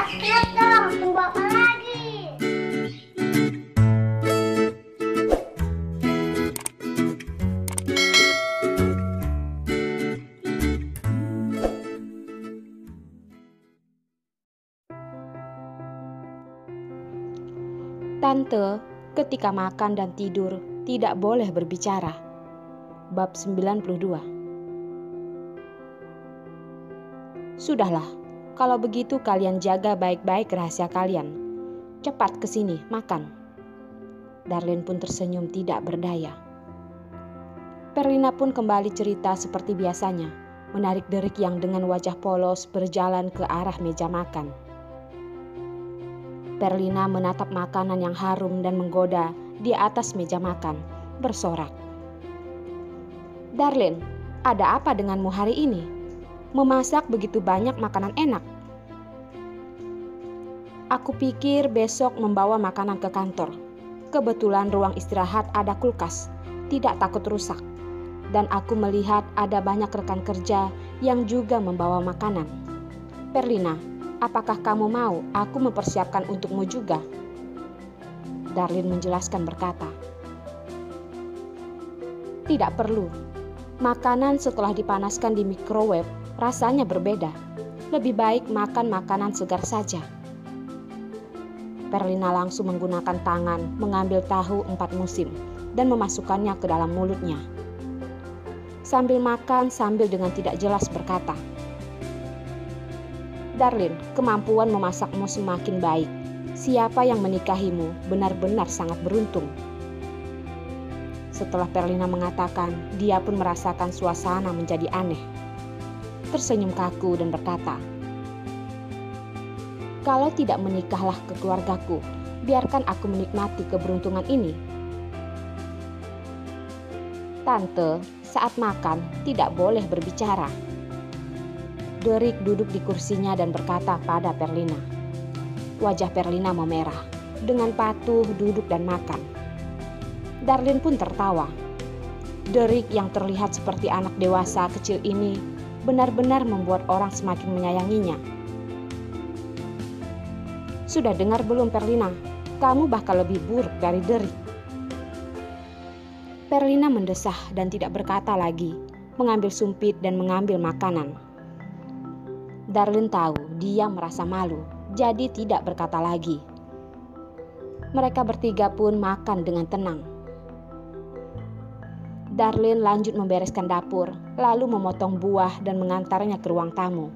Potong, tunggu apa lagi? Tante, ketika makan dan tidur tidak boleh berbicara. Bab 92. Sudahlah, kalau begitu kalian jaga baik-baik rahasia kalian. Cepat ke sini, makan. Darlene pun tersenyum tidak berdaya. Perlina pun kembali cerita seperti biasanya, menarik Derek yang dengan wajah polos berjalan ke arah meja makan. Perlina menatap makanan yang harum dan menggoda di atas meja makan, bersorak. Darlene, ada apa denganmu hari ini? Memasak begitu banyak makanan enak. Aku pikir besok membawa makanan ke kantor. Kebetulan ruang istirahat ada kulkas, tidak takut rusak. Dan aku melihat ada banyak rekan kerja yang juga membawa makanan. Perlina, apakah kamu mau aku mempersiapkan untukmu juga? Darlene menjelaskan berkata, tidak perlu. Makanan setelah dipanaskan di microwave rasanya berbeda. Lebih baik makan makanan segar saja. Perlina langsung menggunakan tangan mengambil tahu 4 musim dan memasukkannya ke dalam mulutnya. Sambil makan sambil dengan tidak jelas berkata, Darlene, kemampuan memasakmu semakin baik. Siapa yang menikahimu benar-benar sangat beruntung. Setelah Perlina mengatakan, dia pun merasakan suasana menjadi aneh. Tersenyum kaku dan berkata, kalau tidak menikahlah ke keluargaku, biarkan aku menikmati keberuntungan ini. Tante, saat makan tidak boleh berbicara. Derek duduk di kursinya dan berkata pada Perlina. Wajah Perlina memerah, dengan patuh duduk dan makan. Darlene pun tertawa. Derek yang terlihat seperti anak dewasa kecil ini benar-benar membuat orang semakin menyayanginya. Sudah dengar belum Perlina? Kamu bakal lebih buruk dari Derek. Perlina mendesah dan tidak berkata lagi, mengambil sumpit dan mengambil makanan. Darlene tahu dia merasa malu, jadi tidak berkata lagi. Mereka bertiga pun makan dengan tenang. Darlene lanjut membereskan dapur, lalu memotong buah dan mengantarnya ke ruang tamu.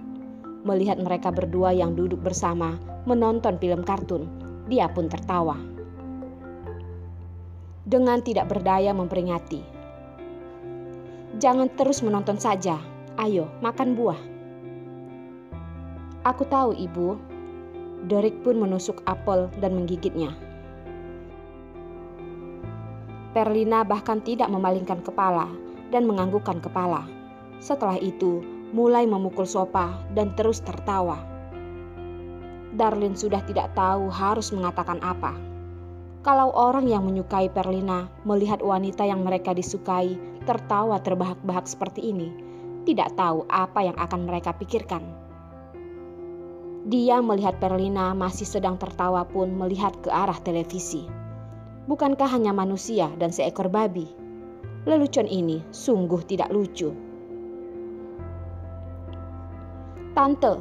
Melihat mereka berdua yang duduk bersama menonton film kartun, dia pun tertawa. Dengan tidak berdaya memperingati, jangan terus menonton saja, ayo makan buah. Aku tahu ibu. Derek pun menusuk apel dan menggigitnya. Perlina bahkan tidak memalingkan kepala dan menganggukkan kepala. Setelah itu, mulai memukul sofa dan terus tertawa. Darlene sudah tidak tahu harus mengatakan apa. Kalau orang yang menyukai Perlina melihat wanita yang mereka disukai tertawa terbahak-bahak seperti ini, tidak tahu apa yang akan mereka pikirkan. Dia melihat Perlina masih sedang tertawa pun melihat ke arah televisi. Bukankah hanya manusia dan seekor babi? Lelucon ini sungguh tidak lucu. Tante,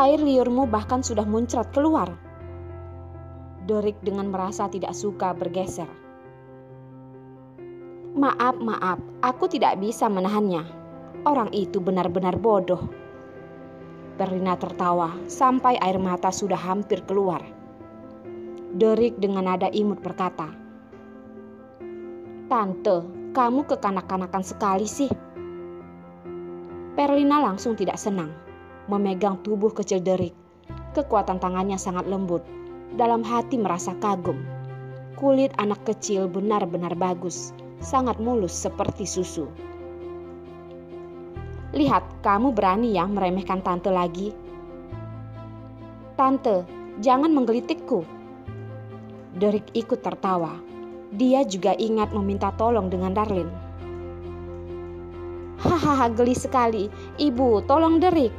air liurmu bahkan sudah muncrat keluar. Derek dengan merasa tidak suka bergeser. Maaf, aku tidak bisa menahannya. Orang itu benar-benar bodoh. Perlina tertawa sampai air mata sudah hampir keluar. Derek dengan nada imut berkata, Tante, kamu kekanak-kanakan sekali sih. Perlina langsung tidak senang, memegang tubuh kecil Derek. Kekuatan tangannya sangat lembut. Dalam hati merasa kagum. Kulit anak kecil benar-benar bagus, sangat mulus seperti susu. Lihat, kamu berani ya meremehkan tante lagi. Tante, jangan menggelitikku. Derek ikut tertawa. Dia juga ingat meminta tolong dengan Darlene. Hahaha, geli sekali. Ibu, tolong Derek.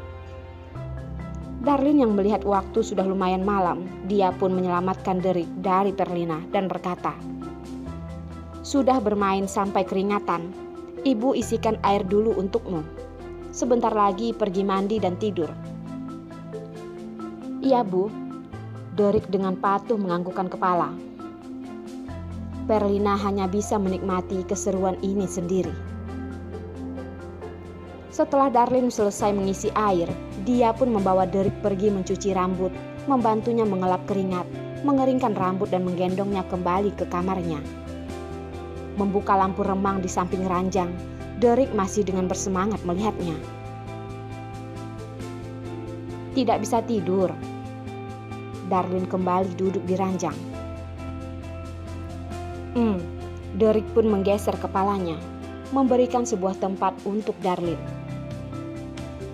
Darlin yang melihat waktu sudah lumayan malam, dia pun menyelamatkan Derek dari Perlina dan berkata, "Sudah bermain sampai keringatan, ibu isikan air dulu untukmu. Sebentar lagi pergi mandi dan tidur." "Iya, Bu." Derek dengan patuh menganggukkan kepala. Perlina hanya bisa menikmati keseruan ini sendiri. Setelah Darlin selesai mengisi air, dia pun membawa Derek pergi mencuci rambut, membantunya mengelap keringat, mengeringkan rambut dan menggendongnya kembali ke kamarnya. Membuka lampu remang di samping ranjang, Derek masih dengan bersemangat melihatnya. "Tidak bisa tidur." Darlin kembali duduk di ranjang. Derek pun menggeser kepalanya, memberikan sebuah tempat untuk Darlin.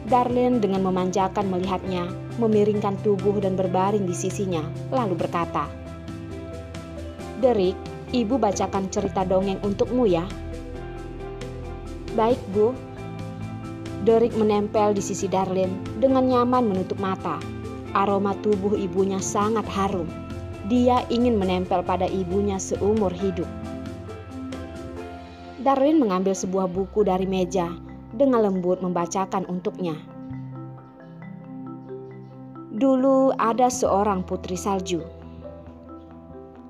Darlin dengan memanjakan melihatnya, memiringkan tubuh dan berbaring di sisinya, lalu berkata, "Derek, ibu bacakan cerita dongeng untukmu ya." "Baik, Bu." Derek menempel di sisi Darlin dengan nyaman menutup mata. Aroma tubuh ibunya sangat harum. Dia ingin menempel pada ibunya seumur hidup. Darlin mengambil sebuah buku dari meja, dengan lembut membacakan untuknya. "Dulu ada seorang putri salju."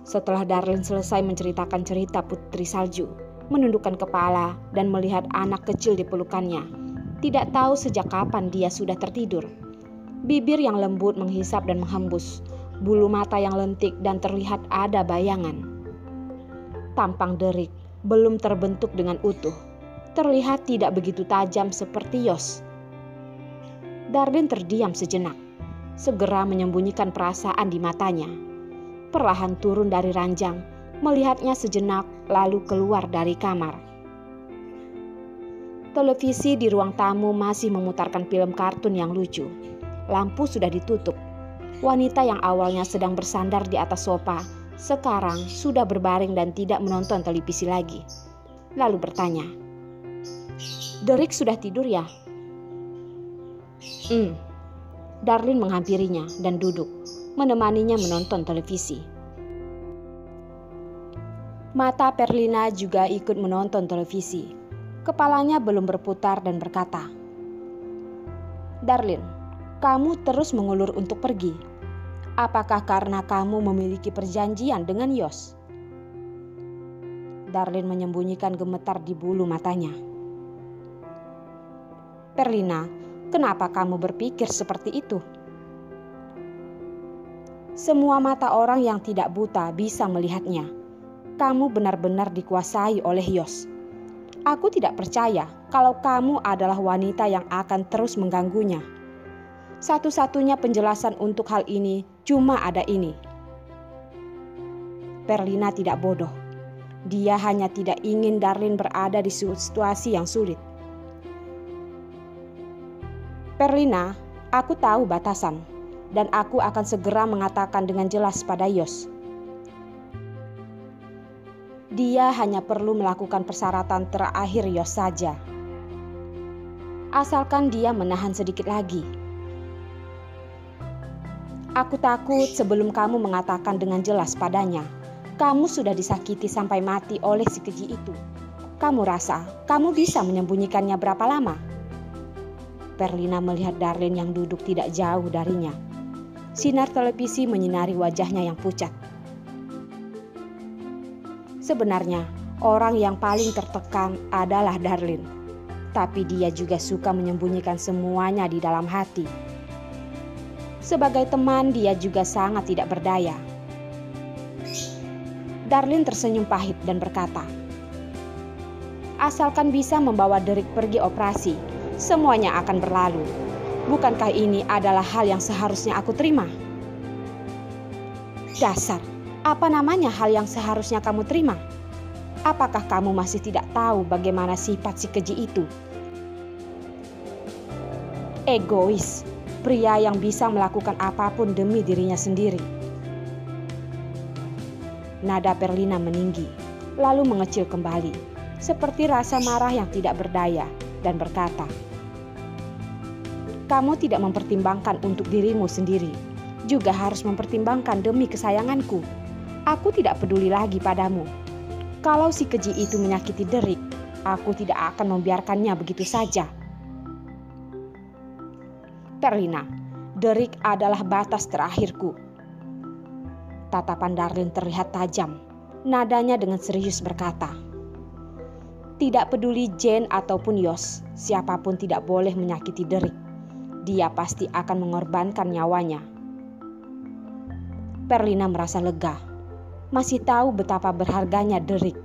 Setelah Darlin selesai menceritakan cerita putri salju, menundukkan kepala dan melihat anak kecil di pelukannya, tidak tahu sejak kapan dia sudah tertidur. Bibir yang lembut menghisap dan menghembus, bulu mata yang lentik dan terlihat ada bayangan. Tampang Derek belum terbentuk dengan utuh, terlihat tidak begitu tajam seperti Yos. Darlin terdiam sejenak, segera menyembunyikan perasaan di matanya. Perlahan turun dari ranjang, melihatnya sejenak lalu keluar dari kamar. Televisi di ruang tamu masih memutarkan film kartun yang lucu. Lampu sudah ditutup. Wanita yang awalnya sedang bersandar di atas sofa, sekarang sudah berbaring dan tidak menonton televisi lagi. Lalu bertanya, "Derek sudah tidur ya?" Darlin menghampirinya dan duduk, menemaninya menonton televisi. Mata Perlina juga ikut menonton televisi. Kepalanya belum berputar dan berkata, "Darlin, kamu terus mengulur untuk pergi. Apakah karena kamu memiliki perjanjian dengan Yos?" Darlin menyembunyikan gemetar di bulu matanya. "Perlina, kenapa kamu berpikir seperti itu?" "Semua mata orang yang tidak buta bisa melihatnya. Kamu benar-benar dikuasai oleh Yos. Aku tidak percaya kalau kamu adalah wanita yang akan terus mengganggunya. Satu-satunya penjelasan untuk hal ini cuma ada ini." Perlina tidak bodoh. Dia hanya tidak ingin Darlin berada di situasi yang sulit. "Perlina, aku tahu batasan, dan aku akan segera mengatakan dengan jelas pada Yos. Dia hanya perlu melakukan persyaratan terakhir Yos saja. Asalkan dia menahan sedikit lagi. Aku takut sebelum kamu mengatakan dengan jelas padanya, kamu sudah disakiti sampai mati oleh si keji itu. Kamu rasa kamu bisa menyembunyikannya berapa lama?" Perlina melihat Darlin yang duduk tidak jauh darinya. Sinar televisi menyinari wajahnya yang pucat. Sebenarnya, orang yang paling tertekan adalah Darlin. Tapi dia juga suka menyembunyikan semuanya di dalam hati. Sebagai teman, dia juga sangat tidak berdaya. Darlin tersenyum pahit dan berkata, "Asalkan bisa membawa Derek pergi operasi, semuanya akan berlalu. Bukankah ini adalah hal yang seharusnya aku terima?" "Dasar, apa namanya hal yang seharusnya kamu terima? Apakah kamu masih tidak tahu bagaimana sifat si keji itu? Egois, pria yang bisa melakukan apapun demi dirinya sendiri." Nada Perlina meninggi, lalu mengecil kembali, seperti rasa marah yang tidak berdaya, dan berkata, Kamu tidak mempertimbangkan untuk dirimu sendiri, juga harus mempertimbangkan demi kesayanganku. Aku tidak peduli lagi padamu. Kalau si keji itu menyakiti Derek, aku tidak akan membiarkannya begitu saja. Perlina, Derek adalah batas terakhirku. Tatapan Darlene terlihat tajam. Nadanya dengan serius berkata, tidak peduli Jane ataupun Yos, siapapun tidak boleh menyakiti Derek. Dia pasti akan mengorbankan nyawanya. Perlina merasa lega. Masih tahu betapa berharganya Derek.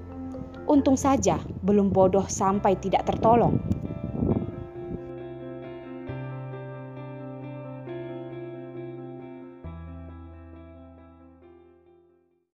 Untung saja belum bodoh sampai tidak tertolong.